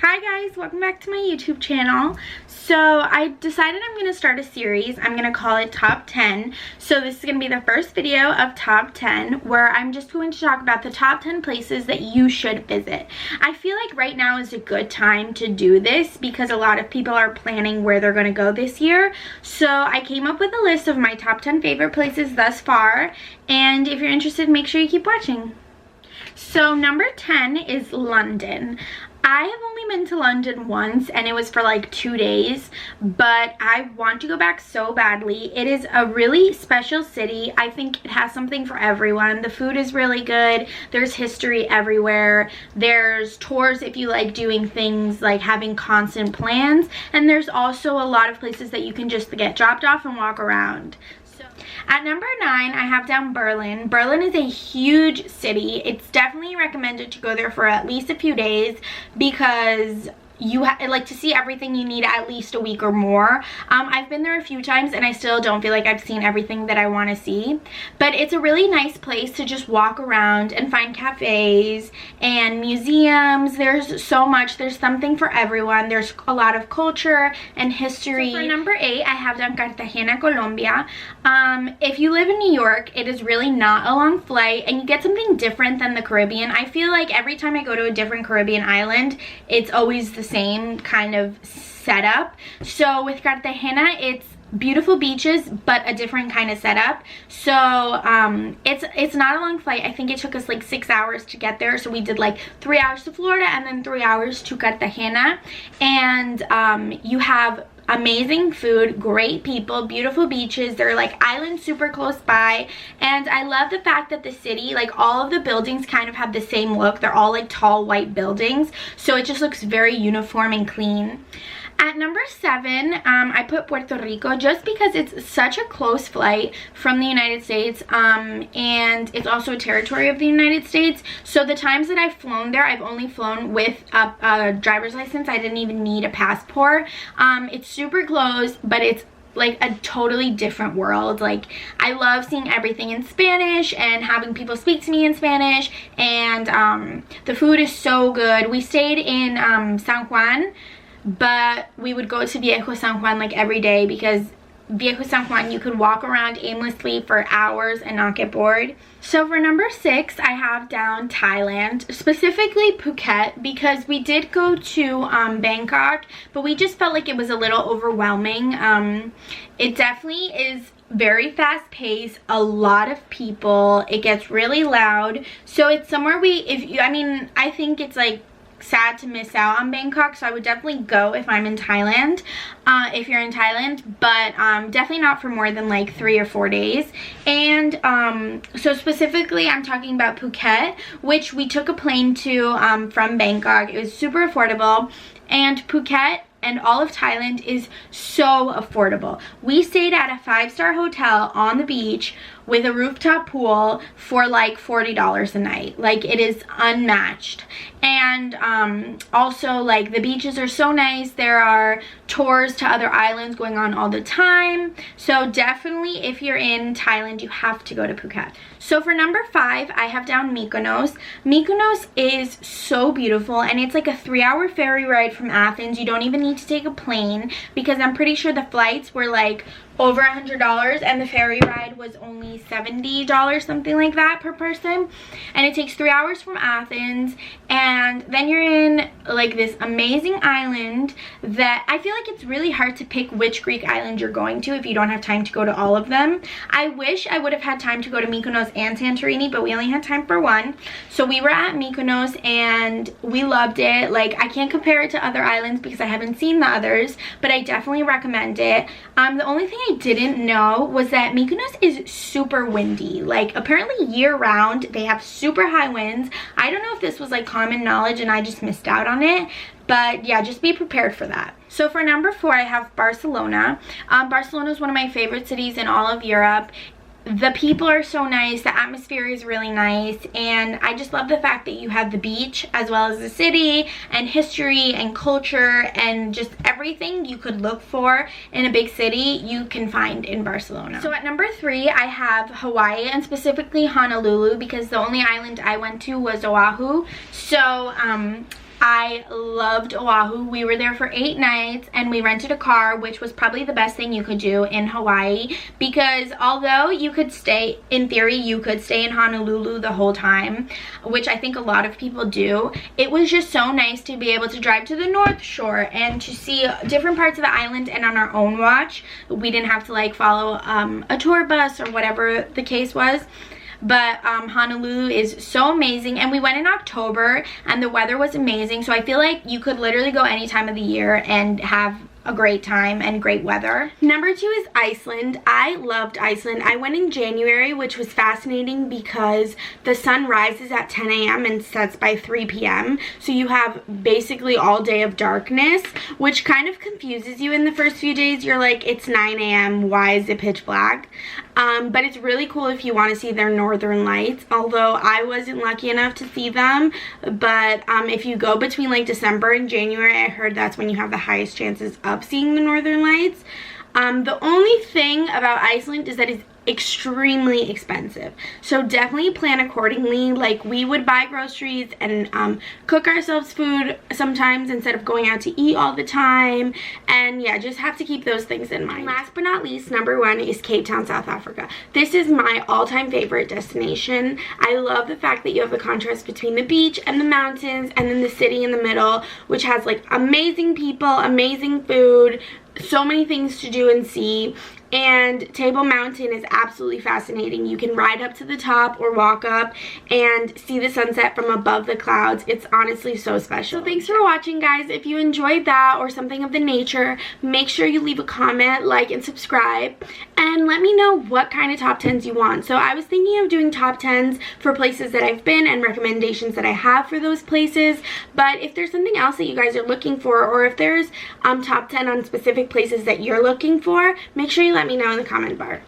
Hi guys, welcome back to my YouTube channel. So I decided I'm going to start a series. I'm going to call it Top 10. So this is going to be the first video of Top 10 where I'm just going to talk about the top 10 places that you should visit. I feel like right now is a good time to do this because a lot of people are planning where they're going to go this year. So I came up with a list of my top 10 favorite places thus far, and if you're interested, make sure you keep watching. So number 10 is London. I have only been to London once and it was for like 2 days, but I want to go back so badly. It is a really special city. I think it has something for everyone. The food is really good. There's history everywhere. There's tours if you like doing things like having constant plans, and there's also a lot of places that you can just get dropped off and walk around. At number 9, I have down Berlin. Berlin is a huge city. It's definitely recommended to go there for at least a few days because you like to see everything you need at least a week or more. I've been there a few times and I still don't feel like I've seen everything that I want to see, but it's a really nice place to just walk around and find cafes and museums. There's so much. There's something for everyone. There's a lot of culture and history. So for number 8, I have down Cartagena, Colombia. If you live in New York, it is really not a long flight and you get something different than the Caribbean. I feel like every time I go to a different Caribbean island, it's always the same kind of setup. So with Cartagena, it's beautiful beaches but a different kind of setup. So it's not a long flight. I think it took us like 6 hours to get there. So we did like 3 hours to Florida and then 3 hours to Cartagena, and you have amazing food, great people, beautiful beaches. There are like islands super close by, and I love the fact that the city, like all of the buildings kind of have the same look. They're all like tall white buildings, so it just looks very uniform and clean. At number 7, I put Puerto Rico just because it's such a close flight from the United States, and it's also a territory of the United States. So the times that I've flown there, I've only flown with a driver's license. I didn't even need a passport. It's super close, but it's like a totally different world. Like, I love seeing everything in Spanish and having people speak to me in Spanish, and the food is so good. We stayed in San Juan, but we would go to Viejo San Juan like every day because Viejo San Juan, you could walk around aimlessly for hours and not get bored. So for number 6, I have down Thailand, specifically Phuket, because we did go to Bangkok, but we just felt like it was a little overwhelming. It definitely is very fast paced, a lot of people, it gets really loud. So it's somewhere I think it's like sad to miss out on Bangkok, so I would definitely go if I'm in Thailand, if you're in Thailand, but definitely not for more than like 3 or 4 days. And so specifically I'm talking about Phuket, which we took a plane to from Bangkok. It was super affordable, and Phuket and all of Thailand is so affordable. We stayed at a 5-star hotel on the beach with a rooftop pool for like $40 a night. Like, it is unmatched. And also, like, the beaches are so nice. There are tours to other islands going on all the time. So definitely, if you're in Thailand, you have to go to Phuket. So for number 5, I have down Mykonos. Mykonos is so beautiful, and it's like a 3-hour ferry ride from Athens. You don't even need to take a plane because I'm pretty sure the flights were like over $100 and the ferry ride was only $70, something like that, per person. And it takes 3 hours from Athens, and then you're in like this amazing island that I feel like it's really hard to pick which Greek island you're going to if you don't have time to go to all of them. I wish I would have had time to go to Mykonos and Santorini, but we only had time for one. So we were at Mykonos and we loved it. Like, I can't compare it to other islands because I haven't seen the others, but I definitely recommend it. The only thing I didn't know was that Mykonos is super windy. Like, apparently year round they have super high winds. I don't know if this was like common knowledge and I just missed out on it, but yeah, just be prepared for that. So for number 4, I have Barcelona. Barcelona is one of my favorite cities in all of Europe. The people are so nice, the atmosphere is really nice, and I just love the fact that you have the beach as well as the city and history and culture and just everything you could look for in a big city you can find in Barcelona. So at number 3, I have Hawaii, and specifically Honolulu, because the only island I went to was Oahu. So I loved Oahu. We were there for 8 nights and we rented a car, which was probably the best thing you could do in Hawaii, because although you could stay, in theory, you could stay in Honolulu the whole time, which I think a lot of people do, it was just so nice to be able to drive to the North Shore and to see different parts of the island and on our own watch. We didn't have to like follow a tour bus or whatever the case was. But Honolulu is so amazing, and we went in October and the weather was amazing, so I feel like you could literally go any time of the year and have a great time and great weather. Number 2 is Iceland. I loved Iceland. I went in January, which was fascinating because the sun rises at 10 a.m. and sets by 3 p.m. So you have basically all day of darkness, which kind of confuses you in the first few days. You're like, it's 9 a.m. why is it pitch black? But it's really cool if you want to see their northern lights, although I wasn't lucky enough to see them. But if you go between like December and January, I heard that's when you have the highest chances of seeing the northern lights. The only thing about Iceland is that it's extremely expensive, so definitely plan accordingly. Like, we would buy groceries and cook ourselves food sometimes instead of going out to eat all the time, and yeah, just have to keep those things in mind. And last but not least, number 1 is Cape Town, South Africa. This is my all-time favorite destination. I love the fact that you have the contrast between the beach and the mountains and then the city in the middle, which has like amazing people, amazing food, so many things to do and see. And Table Mountain is absolutely fascinating. You can ride up to the top or walk up and see the sunset from above the clouds. It's honestly so special. So thanks for watching, guys. If you enjoyed that or something of the nature, make sure you leave a comment, like, and subscribe, and let me know what kind of top 10s you want. So I was thinking of doing top 10s for places that I've been and recommendations that I have for those places, but if there's something else that you guys are looking for, or if there's top 10 on specific places that you're looking for, make sure you let me know in the comment bar.